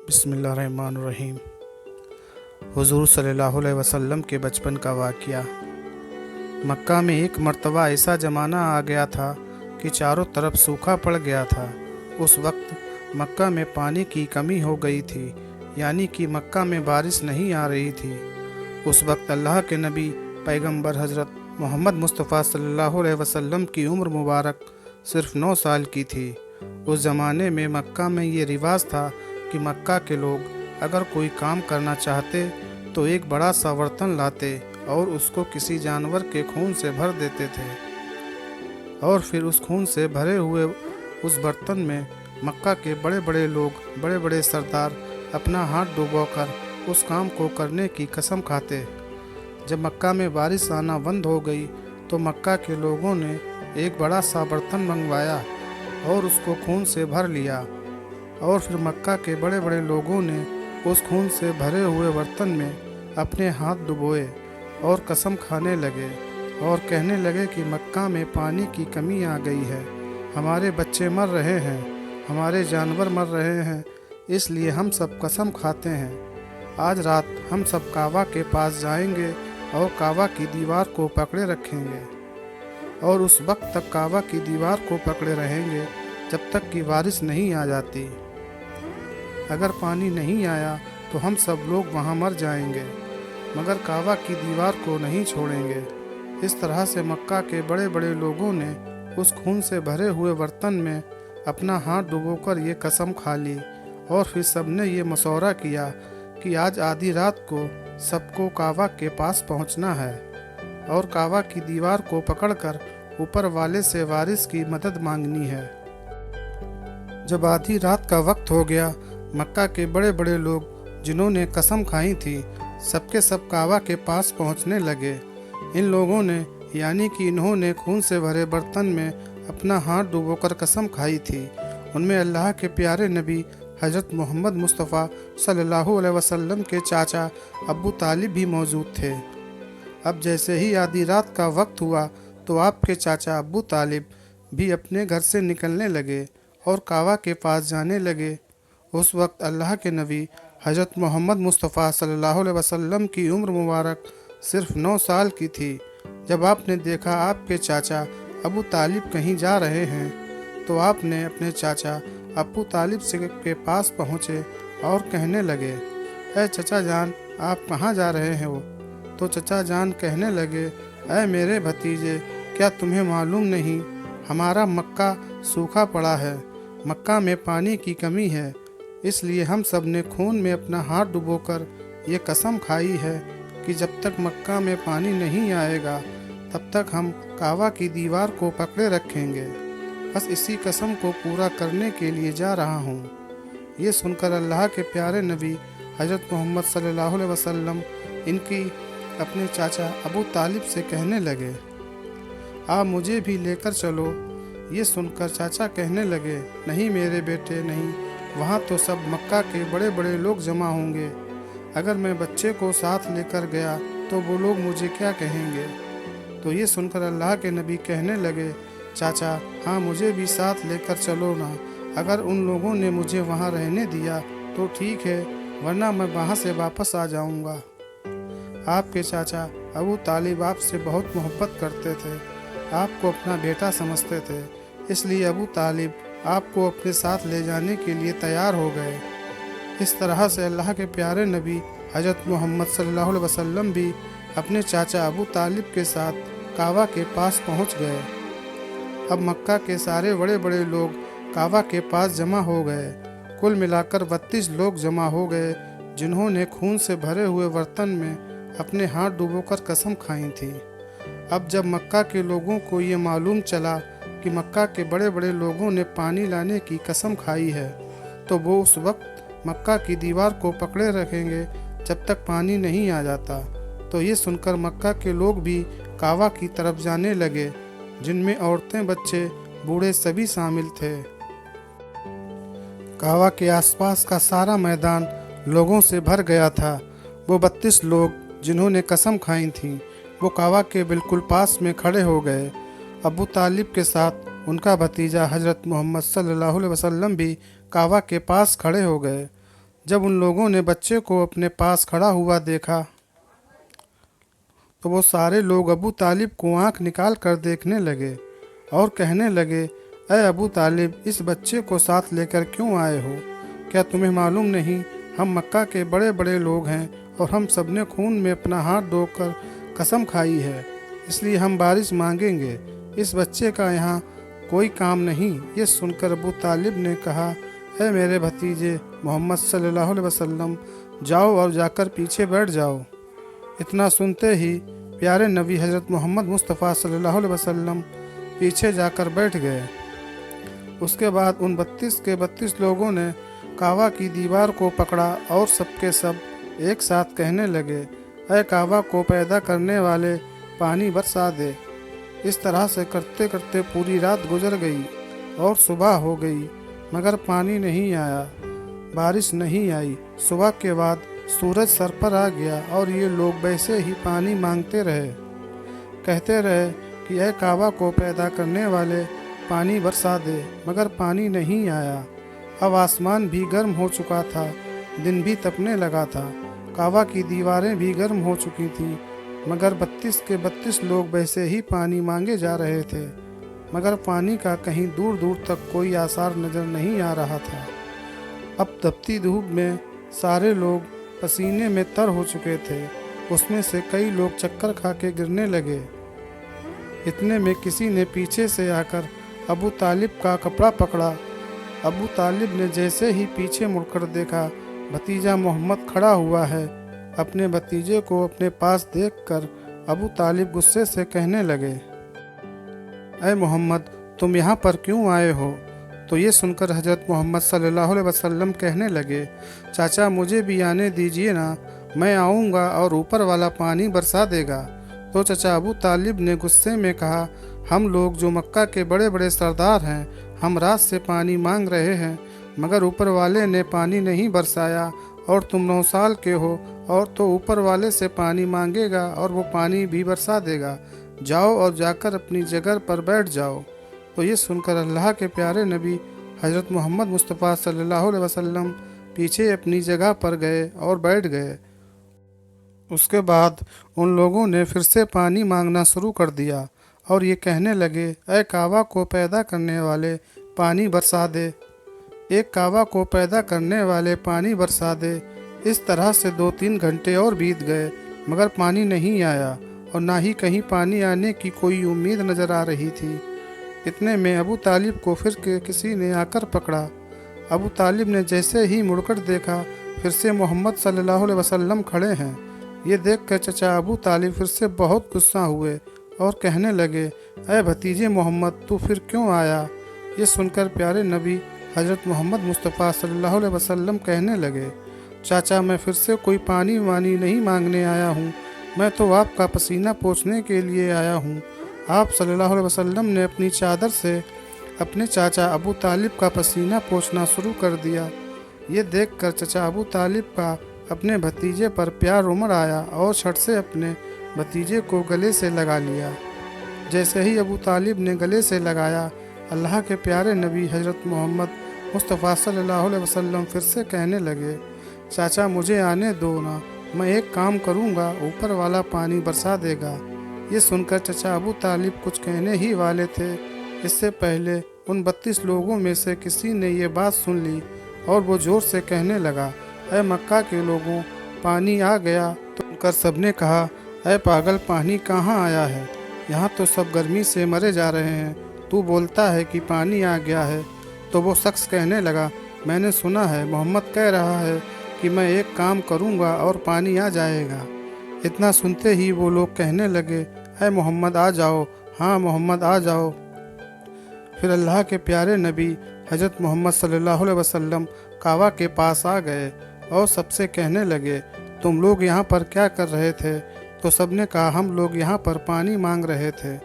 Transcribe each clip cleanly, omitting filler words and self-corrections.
بسم اللہ الرحمن الرحیم۔ حضور صلی اللہ علیہ وسلم کے بچپن کا واقعہ۔ مکہ میں ایک مرتبہ ایسا زمانہ آ گیا تھا کہ چاروں طرف سوکھا پڑ گیا تھا۔ اس وقت مکہ میں پانی کی کمی ہو گئی تھی، یعنی کہ مکہ میں بارش نہیں آ رہی تھی۔ اس وقت اللہ کے نبی پیغمبر حضرت محمد مصطفیٰ صلی اللہ علیہ وسلم کی عمر مبارک صرف 9 سال کی تھی۔ اس زمانے میں مکہ میں یہ رواج تھا کہ مکہ کے لوگ اگر کوئی کام کرنا چاہتے تو ایک بڑا سا برتن لاتے اور اس کو کسی جانور کے خون سے بھر دیتے تھے، اور پھر اس خون سے بھرے ہوئے اس برتن میں مکہ کے بڑے بڑے لوگ، بڑے بڑے سردار اپنا ہاتھ ڈبو کر اس کام کو کرنے کی قسم کھاتے۔ جب مکہ میں بارش آنا بند ہو گئی تو مکہ کے لوگوں نے ایک بڑا سا برتن منگوایا اور اس کو خون سے بھر لیا، اور پھر مکہ کے بڑے بڑے لوگوں نے اس خون سے بھرے ہوئے برتن میں اپنے ہاتھ ڈبوئے اور قسم کھانے لگے اور کہنے لگے کہ مکہ میں پانی کی کمی آ گئی ہے، ہمارے بچے مر رہے ہیں، ہمارے جانور مر رہے ہیں، اس لیے ہم سب قسم کھاتے ہیں آج رات ہم سب کعبہ کے پاس جائیں گے اور کعبہ کی دیوار کو پکڑے رکھیں گے، اور اس وقت تک کعبہ کی دیوار کو پکڑے رہیں گے جب تک کہ بارش نہیں آ جاتی۔ اگر پانی نہیں آیا تو ہم سب لوگ وہاں مر جائیں گے، مگر کعبہ کی دیوار کو نہیں چھوڑیں گے۔ اس طرح سے مکہ کے بڑے بڑے لوگوں نے اس خون سے بھرے ہوئے برتن میں اپنا ہاتھ ڈبو کر یہ قسم کھا لی، اور پھر سب نے یہ مشورہ کیا کہ آج آدھی رات کو سب کو کعبہ کے پاس پہنچنا ہے اور کعبہ کی دیوار کو پکڑ کر اوپر والے سے وارث کی مدد مانگنی ہے۔ جب آدھی رات کا وقت ہو گیا، مکہ کے بڑے بڑے لوگ جنہوں نے قسم کھائی تھی سب کے سب کعبہ کے پاس پہنچنے لگے۔ ان لوگوں نے، یعنی کہ انہوں نے خون سے بھرے برتن میں اپنا ہاتھ ڈبو کر قسم کھائی تھی، ان میں اللہ کے پیارے نبی حضرت محمد مصطفیٰ صلی اللہ علیہ وسلم کے چاچا ابو طالب بھی موجود تھے۔ اب جیسے ہی آدھی رات کا وقت ہوا تو آپ کے چاچا ابو طالب بھی اپنے گھر سے نکلنے لگے اور کعبہ کے پاس جانے لگے۔ اس وقت اللہ کے نبی حضرت محمد مصطفیٰ صلی اللہ علیہ وسلم کی عمر مبارک صرف 9 سال کی تھی۔ جب آپ نے دیکھا آپ کے چاچا ابو طالب کہیں جا رہے ہیں تو آپ نے اپنے چاچا ابو طالب کے پاس پہنچے اور کہنے لگے، اے چچا جان، آپ کہاں جا رہے ہو؟ تو چچا جان کہنے لگے، اے میرے بھتیجے، کیا تمہیں معلوم نہیں ہمارا مکہ سوکھا پڑا ہے، مکہ میں پانی کی کمی ہے، اس لیے ہم سب نے خون میں اپنا ہاتھ ڈبو کر یہ قسم کھائی ہے کہ جب تک مکہ میں پانی نہیں آئے گا تب تک ہم کعبہ کی دیوار کو پکڑے رکھیں گے، بس اسی قسم کو پورا کرنے کے لیے جا رہا ہوں۔ یہ سن کر اللہ کے پیارے نبی حضرت محمد صلی اللہ علیہ وسلم ان کی اپنے چاچا ابو طالب سے کہنے لگے، آپ مجھے بھی لے کر چلو۔ یہ سن کر چاچا کہنے لگے، نہیں میرے بیٹے نہیں، وہاں تو سب مکہ کے بڑے بڑے لوگ جمع ہوں گے، اگر میں بچے کو ساتھ لے کر گیا تو وہ لوگ مجھے کیا کہیں گے؟ تو یہ سن کر اللہ کے نبی کہنے لگے، چاچا ہاں مجھے بھی ساتھ لے کر چلو نا، اگر ان لوگوں نے مجھے وہاں رہنے دیا تو ٹھیک ہے، ورنہ میں وہاں سے واپس آ جاؤں گا۔ آپ کے چاچا ابو طالب آپ سے بہت محبت کرتے تھے، آپ کو اپنا بیٹا سمجھتے تھے، اس لیے ابو طالب آپ کو اپنے ساتھ لے جانے کے لیے تیار ہو گئے۔ اس طرح سے اللہ کے پیارے نبی حضرت محمد صلی اللہ علیہ وسلم بھی اپنے چاچا ابو طالب کے ساتھ کعبہ کے پاس پہنچ گئے۔ اب مکہ کے سارے بڑے بڑے لوگ کعبہ کے پاس جمع ہو گئے، کل ملا کر 32 لوگ جمع ہو گئے جنہوں نے خون سے بھرے ہوئے برتن میں اپنے ہاتھ ڈبو کر قسم کھائی تھی۔ اب جب مکہ کے لوگوں کو یہ معلوم چلا کہ مکہ کے بڑے بڑے لوگوں نے پانی لانے کی قسم کھائی ہے تو وہ اس وقت مکہ کی دیوار کو پکڑے رکھیں گے جب تک پانی نہیں آ جاتا۔ تو یہ سن کر مکہ کے لوگ بھی کعبہ کی طرف جانے لگے، جن میں عورتیں، بچے، بوڑھے سبھی شامل تھے۔ کعبہ کے آس پاس کا سارا میدان لوگوں سے بھر گیا تھا۔ وہ 32 لوگ جنہوں نے قسم کھائی تھیں وہ کعبہ کے بالکل پاس میں کھڑے ہو گئے۔ ابو طالب کے ساتھ ان کا بھتیجا حضرت محمد صلی اللہ علیہ وسلم بھی کعبہ کے پاس کھڑے ہو گئے۔ जब उन लोगों ने बच्चे को अपने पास खड़ा हुआ देखा तो वो सारे लोग अबू तालिब को आंख निकाल कर देखने लगे और कहने लगे, ऐ अबू तालिब, इस बच्चे को साथ लेकर क्यों आए हो? क्या तुम्हें मालूम नहीं हम मक्का के बड़े बड़े लोग हैं और हम सब ने खून में अपना हाथ धोकर कसम खाई है, इसलिए हम बारिश मांगेंगे। इस बच्चे का यहाँ कोई काम नहीं। ये सुनकर अबू तालिब ने कहा, ऐ मेरे भतीजे मोहम्मद सल्लल्लाहु अलैहि वसल्लम, जाओ और जाकर पीछे बैठ जाओ। इतना सुनते ही प्यारे नबी हज़रत मोहम्मद मुस्तफ़ा सल्लल्लाहु अलैहि वसल्लम पीछे जाकर बैठ गए। उसके बाद उन 32 के 32 लोगों ने काबा की दीवार को पकड़ा और सबके सब एक साथ कहने लगे, ऐ काबा को पैदा करने वाले, पानी बरसा दे। इस तरह से करते करते पूरी रात गुजर गई और सुबह हो गई, मगर पानी नहीं आया, बारिश नहीं आई। सुबह के बाद सूरज सर पर आ गया और ये लोग वैसे ही पानी मांगते रहे, कहते रहे कि ऐ काबा को पैदा करने वाले, पानी बरसा दे, मगर पानी नहीं आया। अब आसमान भी गर्म हो चुका था, दिन भी तपने लगा था, काबा की दीवारें भी गर्म हो चुकी थीं, मगर 32 के 32 लोग वैसे ही पानी मांगे जा रहे थे, मगर पानी का कहीं दूर दूर तक कोई आसार नज़र नहीं आ रहा था। अब तपती धूप में सारे लोग पसीने में तर हो चुके थे, उसमें से कई लोग चक्कर खा के गिरने लगे। इतने में किसी ने पीछे से आकर अबू तालिब का कपड़ा पकड़ा। अबू तालिब ने जैसे ही पीछे मुड़कर देखा, भतीजा मोहम्मद खड़ा हुआ है। अपने भतीजे को अपने पास देखकर अबू तालिब गुस्से से कहने लगे, ऐ मोहम्मद, तुम यहाँ पर क्यों आए हो? तो ये सुनकर हज़रत मोहम्मद सल्लल्लाहु अलैहि वसल्लम कहने लगे, चाचा मुझे भी आने दीजिए ना, मैं आऊँगा और ऊपर वाला पानी बरसा देगा। तो चाचा अबू तालिब ने गुस्से में कहा, हम लोग जो मक्का के बड़े बड़े सरदार हैं, हम रात से पानी मांग रहे हैं, मगर ऊपर वाले ने पानी नहीं बरसाया, और तुम 9 साल के हो और तो ऊपर वाले से पानी मांगेगा और वो पानी भी बरसा देगा। जाओ और जाकर अपनी जगह पर बैठ जाओ। तो ये सुनकर अल्लाह के प्यारे नबी हज़रत मोहम्मद मुस्तफ़ा सल्लल्लाहु अलैहि वसल्लम पीछे अपनी जगह पर गए और बैठ गए। उसके बाद उन लोगों ने फिर से पानी मांगना शुरू कर दिया और ये कहने लगे, ऐ काबा को पैदा करने वाले, पानी बरसा दे। एक काबा को पैदा करने वाले, पानी बरसा दे। इस तरह से 2-3 घंटे और बीत गए, मगर पानी नहीं आया और ना ही कहीं पानी आने की कोई उम्मीद नज़र आ रही थी। इतने में अबू तालिब को फिर के किसी ने आकर पकड़ा। अबू तालिब ने जैसे ही मुड़कर देखा, फिर से मोहम्मद सल्लल्लाहु अलैहि वसल्लम खड़े हैं। ये देखकर चचा अबू तालिब फिर से बहुत गुस्सा हुए और कहने लगे, ऐ भतीजे मोहम्मद, तू फिर क्यों आया? ये सुनकर प्यारे नबी हज़रत मोहम्मद मुस्तफ़ा सल्लल्लाहु अलैहि वसल्लम कहने लगे, चाचा मैं फिर से कोई पानी वानी नहीं मांगने आया हूँ, मैं तो आपका पसीना पोंछने के लिए आया हूँ। आप सल्लल्लाहु अलैहि वसल्लम ने अपनी चादर से अपने चाचा अबू तालिब का पसीना पोंछना शुरू कर दिया। ये देखकर चचा अबू तालिब का अपने भतीजे पर प्यार उमड़ आया और झट से अपने भतीजे को गले से लगा लिया। जैसे ही अबू तालिब ने गले से लगाया, अल्लाह के प्यारे नबी हज़रत मोहम्मद मुस्तफ़ा सल्लल्लाहु अलैहि वसल्लम फिर से कहने लगे, चाचा मुझे आने दो ना, मैं एक काम करूँगा, ऊपर वाला पानी बरसा देगा। ये सुनकर चचा अबू तालिब कुछ कहने ही वाले थे, इससे पहले उन 32 लोगों में से किसी ने ये बात सुन ली और वो ज़ोर से कहने लगा, ऐ मक्का के लोगों, पानी आ गया। तो उनकर सबने कहा, ऐ पागल, पानी कहाँ आया है? यहाँ तो सब गर्मी से मरे जा रहे हैं, तू बोलता है कि पानी आ गया है। तो वो शख्स कहने लगा, मैंने सुना है मोहम्मद कह रहा है कि मैं एक काम करूँगा और पानी आ जाएगा। इतना सुनते ही वो लोग कहने लगे, ऐ मोहम्मद आ जाओ, हाँ मोहम्मद आ जाओ। फिर अल्लाह के प्यारे नबी हज़रत मोहम्मद सल्लल्लाहु अलैहि वसल्लम काबा के पास आ गए और सबसे कहने लगे, तुम लोग यहाँ पर क्या कर रहे थे? तो सब ने कहा, हम लोग यहाँ पर पानी मांग रहे थे।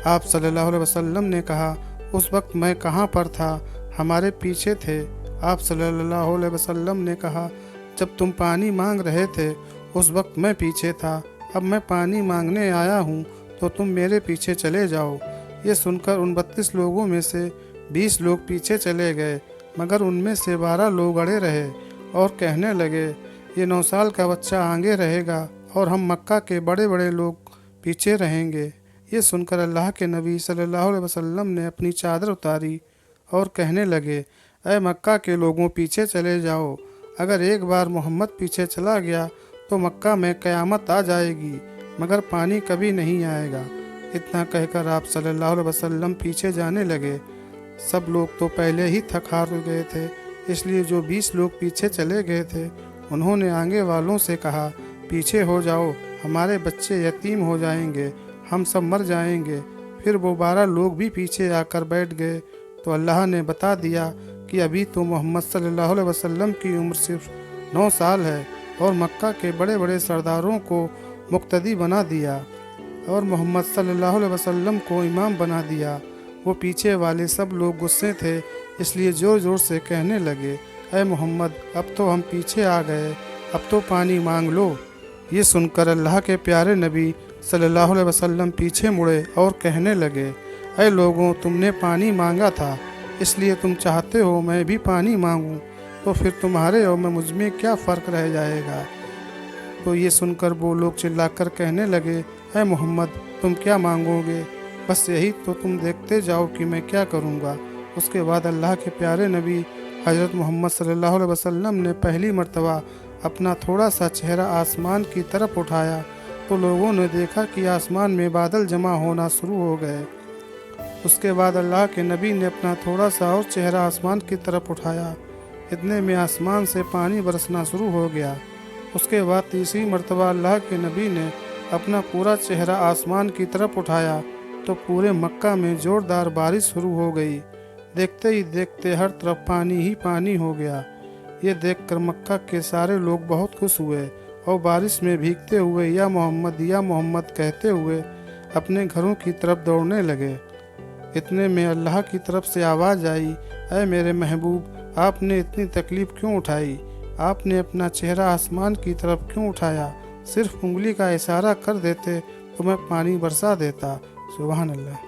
आप सल्लल्लाहु अलैहि वसल्लम ने कहा, उस वक्त मैं कहाँ पर था? हमारे पीछे थे। आप सल्लल्लाहु अलैहि वसल्लम ने कहा, जब तुम पानी मांग रहे थे उस वक्त मैं पीछे था, अब मैं पानी मांगने आया हूँ तो तुम मेरे पीछे चले जाओ। ये सुनकर उन 32 लोगों में से 20 लोग पीछे चले गए, मगर उनमें से 12 लोग अड़े रहे اور कहने लगे, ये 9 साल का बच्चा आगे रहेगा और हम मक्का के बड़े बड़े लोग पीछे रहेंगे। ये सुनकर अल्लाह के नबी सल्लल्लाहु अलैहि वसल्लम ने अपनी चादर उतारी और कहने लगे, ऐ मक्का के लोगों, पीछे चले जाओ। अगर एक बार मोहम्मद पीछे चला गया तो मक्का में क़यामत आ जाएगी, मगर पानी कभी नहीं आएगा। इतना कहकर आप सल्लल्लाहु अलैहि वसल्लम पीछे जाने लगे। सब लोग तो पहले ही थक हार गए थे, इसलिए जो 20 लोग पीछे चले गए थे उन्होंने आगे वालों से कहा, पीछे हो जाओ, हमारे बच्चे यतीम हो जाएंगे, हम सब मर जाएंगे। फिर वो 12 लोग भी पीछे आकर बैठ गए तो अल्लाह ने बता दिया कि अभी तो मोहम्मद सल्लल्लाहु अलैहि वसल्लम की उम्र सिर्फ 9 साल है और मक्का के बड़े बड़े सरदारों को मुक्तदी बना दिया और मोहम्मद सल्लल्लाहु अलैहि वसल्लम को इमाम बना दिया। वो पीछे वाले सब लोग गुस्से थे, इसलिए ज़ोर ज़ोर से कहने लगे, ऐ मोहम्मद, अब तो हम पीछे आ गए, अब तो पानी मांग लो। ये सुनकर अल्लाह के प्यारे नबी सल्लल्लाहु अलैहि वसल्लम पीछे मुड़े और कहने लगे, ऐ लोगों, तुमने पानी मांगा था, इसलिए तुम चाहते हो मैं भी पानी मांगूं, तो फिर तुम्हारे और मुझ में क्या फ़र्क रह जाएगा। तो ये सुनकर वो लोग चिल्लाकर कहने लगे, ऐ मोहम्मद, तुम क्या मांगोगे? बस यही तो तुम देखते जाओ कि मैं क्या करूँगा। उसके बाद अल्लाह के प्यारे नबी हज़रत मोहम्मद सल्लल्लाहु अलैहि वसल्लम ने पहली मर्तबा अपना थोड़ा सा चेहरा आसमान की तरफ उठाया तो लोगों ने देखा कि आसमान में बादल जमा होना शुरू हो गए। उसके बाद अल्लाह के नबी ने अपना थोड़ा सा और चेहरा आसमान की तरफ उठाया, इतने में आसमान से पानी बरसना शुरू हो गया। उसके बाद तीसरी मर्तबा अल्लाह के नबी ने अपना पूरा चेहरा आसमान की तरफ उठाया तो पूरे मक्का में ज़ोरदार बारिश शुरू हो गई। देखते ही देखते हर तरफ पानी ही पानी हो गया। ये देखकर मक्का के सारे लोग बहुत खुश हुए और बारिश में भीगते हुए या मोहम्मद कहते हुए अपने घरों की तरफ दौड़ने लगे। इतने में अल्लाह की तरफ से आवाज़ आई, ऐ मेरे महबूब, आपने इतनी तकलीफ़ क्यों उठाई? आपने अपना चेहरा आसमान की तरफ क्यों उठाया? सिर्फ उंगली का इशारा कर देते तो मैं पानी बरसा देता। सुभान अल्लाह।